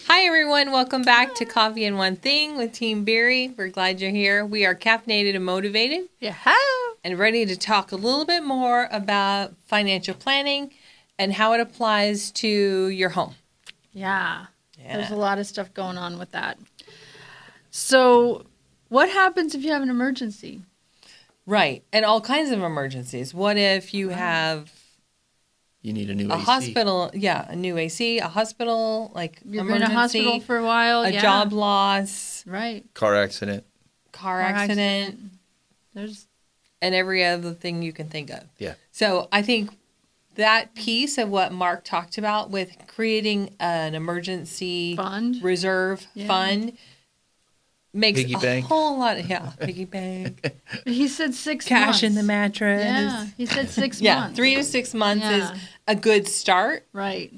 Hi everyone, welcome back to Coffee and One Thing with Team Beery. We're glad you're here. We are caffeinated and motivated. Yeah. And ready to talk a little bit more about financial planning and how it applies to your home. Yeah. There's a lot of stuff going on with that. So what happens if you have an emergency? Right. And all kinds of emergencies. What if you have You need a new a AC. hospital, a new AC, a hospital, like You've been emergency, in a hospital for a while. a job loss, Right. Car accident. car accident, There's and every other thing you can think of. Yeah. So I think that piece of what Mark talked about with creating an emergency fund. reserve fund makes Piggy a bank. whole lot of, piggy bank, He said 6 months. cash in the mattress. Yeah. He said 6 Yeah, months. 3 to 6 months Yeah. is a good start. Right.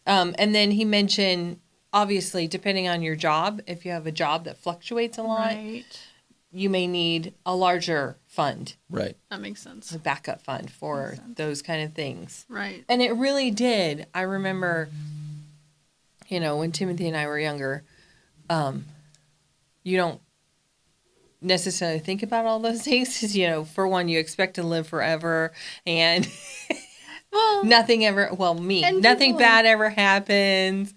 And then he mentioned, obviously, depending on your job, if you have a job that fluctuates a lot, Right. you may need a larger fund, Right. That makes sense. a backup fund for those kind of things. Right. And it really did. I remember, when Timothy and I were younger, you don't necessarily think about all those things because, for one, you expect to live forever and Well, nothing people- bad ever happens.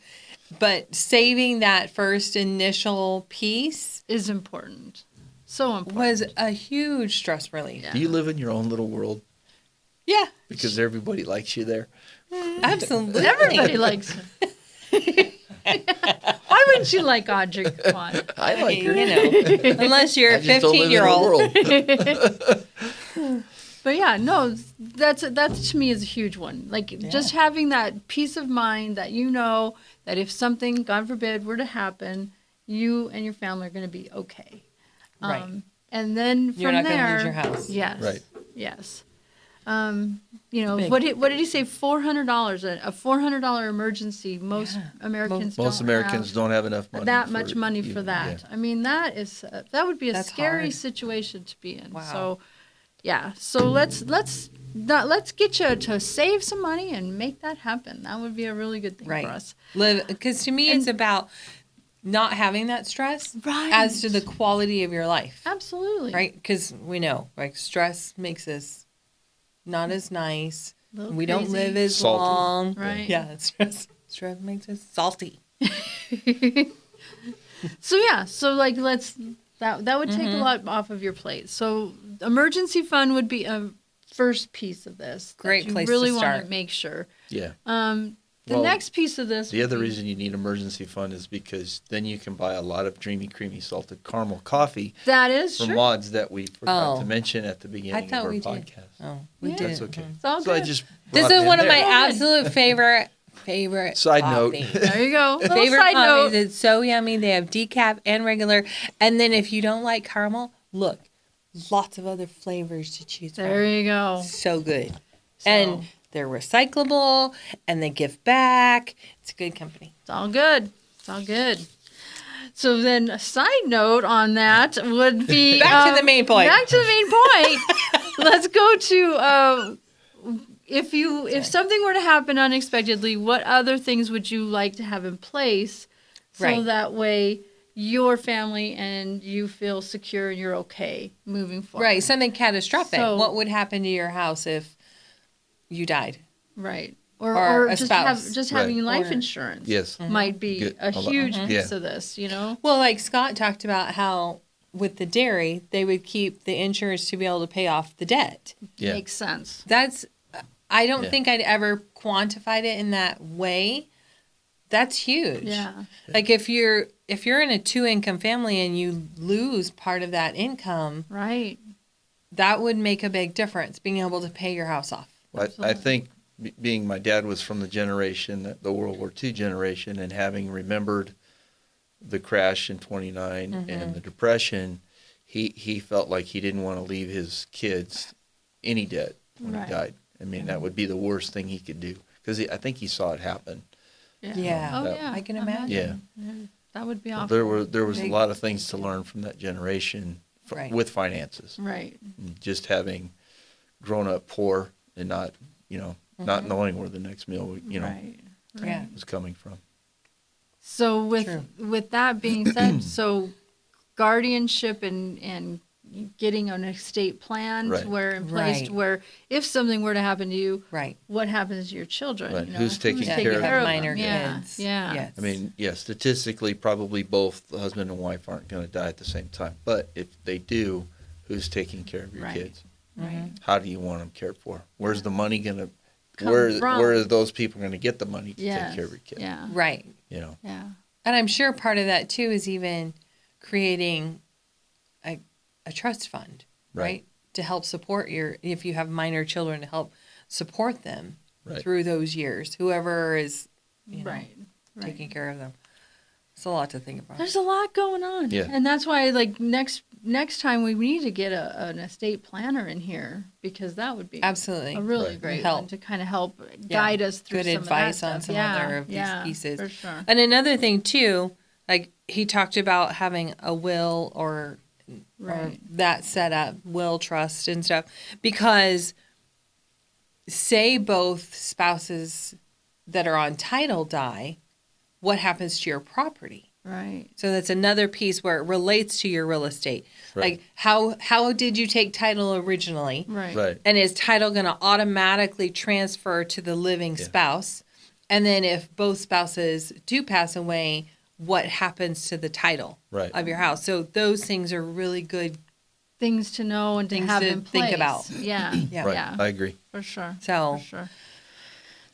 But saving that first initial piece is important. So important. was a huge stress relief. Yeah. Do you live in your own little world? Yeah, Because everybody likes you there. absolutely. Everybody likes him. Why wouldn't you like Audrey? Come on. I like her. Unless you're I a just don't live in her 15-year-old. world. But yeah, no, that to me is a huge one. Like just having that peace of mind that that if something, God forbid, were to happen, you and your family are going to be okay. Right. And then You're from not there, gonna lose your house. Yes. Right. Yes. Big. What did he say? $400, a $400 emergency. Most Americans Most don't Americans have don't have enough money. that much money for that. Yeah. I mean, that would be a That's scary hard. situation to be in. Wow. So, yeah. So let's get you to save some money and make that happen. That would be a really good thing Right. for us. Because to me, it's about not having that stress Right. as to the quality of your life. Absolutely. Right? Because we know, stress makes us not as nice. Little We don't crazy. live as Salty. long. Right. Yeah, stress makes us salty. So yeah. So like that would take a lot off of your plate. So emergency fund would be a first piece of this. that Great place you really to want start. to make sure. Yeah. The Well, next piece of this. The would other be- reason you need emergency fund is because then you can buy a lot of dreamy, creamy, salted caramel coffee that is from true. Mods that we forgot Oh. to mention at the I beginning of thought our we did. podcast. Oh, we Yeah. did. That's okay. It's all So I good. just This brought is it one in of my there. absolute favorite There coffee. you go. Little Favorite side coffees. note. It's so yummy. They have decaf and regular. And then if you don't like caramel, look, lots of other flavors to choose from. There you go. So good. So- And they're recyclable and they give back. It's a good company. It's all good. It's all good. So then a side note on that would be... Back to the main point. Back to the main point. Let's go to... if something were to happen unexpectedly, what other things would you like to have in place so Right. that way your family and you feel secure and you're okay moving forward? Right. Something catastrophic. So- What would happen to your house if you died? Right. Or Or a just spouse. having Right. life Or- insurance Yes. might be Good. a A lot. huge Mhm. piece Yeah. of this, you know? Well, like Scott talked about how with the dairy, they would keep the insurance to be able to pay off the debt. Yeah. Makes sense. I don't Yeah. think I'd ever quantified it in that way. That's huge. Yeah. Like if you're in a 2-income family and you lose part of that income, Right. that would make a big difference, being able to pay your house off. I Absolutely. think being my dad was from the generation, the World War II generation, and having remembered the crash in '29 and the Depression, he felt like he didn't want to leave his kids any debt when Right. he died. I mean, that would be the worst thing he could do, because I think he saw it happen. Yeah. Oh, That- yeah. I can imagine. Yeah. That would be awful. There was a Big- lot of things to learn from that generation Right. with finances. Right. Just having grown up poor and not, not knowing where the next meal, Right. Yeah. was coming from. So True. with that being said, so guardianship and getting an estate plan Right. where in place Right. where if something were to happen to you, Right. what happens to your children? Right. You know? Who's taking That care you of have them? minor Yeah. kids. Yeah. Yes. I mean, yeah, statistically, probably both the husband and wife aren't going to die at the same time. But if they do, who's taking care of your Right. kids? Right. How do you want them cared for? Where's the money going to, Come where from. are those people going to get the money to Yes. take care of your kids? Yeah. Right. Yeah. And I'm sure part of that too is even creating a trust fund, right? Right. To help support if you have minor children, to help support them Right. through those years, whoever is Right. taking care of them. It's a lot to think about. There's a lot going on. Yeah. And that's why like next time we need to get an estate planner in here, because that would be Absolutely. a really Right. great Help. one to kind of help guide us through Good some advice of that on stuff. some Yeah, other of these yeah, pieces. For sure. And another thing too, like he talked about having a will or Right. that set up, will, trust and stuff, because say both spouses that are on title die, what happens to your property? Right. So that's another piece where it relates to your real estate. Right. Like how did you take title originally? Right. Right. And is title going to automatically transfer to the living Yeah. spouse? And then if both spouses do pass away, what happens to the title Right. of your house? So those things are really good. Things to know and to Things have to in place. think about. Yeah. Yeah. Right. Yeah. I agree. For sure. So For sure.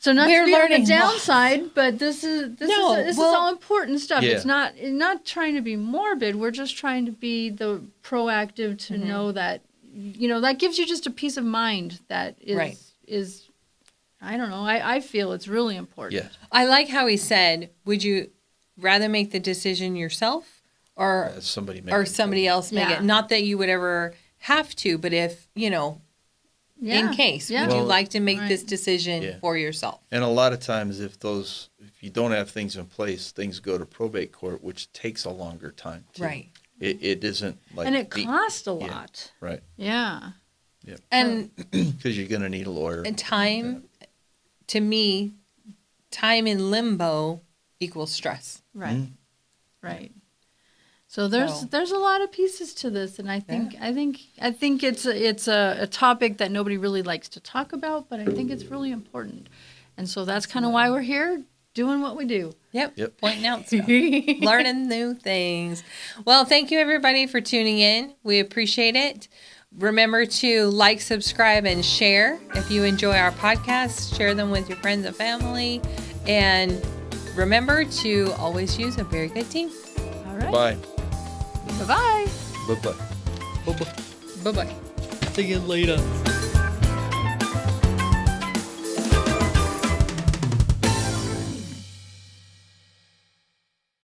So not We're to be on learning the downside, but this is all important stuff. Yeah. It's not trying to be morbid. We're just trying to be the proactive to know that that gives you just a peace of mind that is Right. I don't know. I feel it's really important. Yeah. I like how he said, would you rather make the decision yourself or Somebody make or it. somebody else make Yeah. it? Not that you would ever have to, but if, Yeah. in case, Yeah. would you Well, like to make right. this decision Yeah. for yourself? And a lot of times, if you don't have things in place, things go to probate court, which takes a longer time. Too. Right. It isn't like And it costs a yeah. lot. right, Yeah. And because you're going to need a lawyer. And time, to me, time in limbo equals stress. Right. Mhm. Right. So there's a lot of pieces to this, and I think it's a topic that nobody really likes to talk about, but I think it's really important, and so that's kind of why we're here doing what we do. Yep. Yep. Pointing out stuff. Learning new things. Well, thank you everybody for tuning in. We appreciate it. Remember to like, subscribe, and share. If you enjoy our podcasts, share them with your friends and family. And remember to always use a very good team. All right. Bye. Bye-bye. Bye. Bye. Bye-bye. See you later.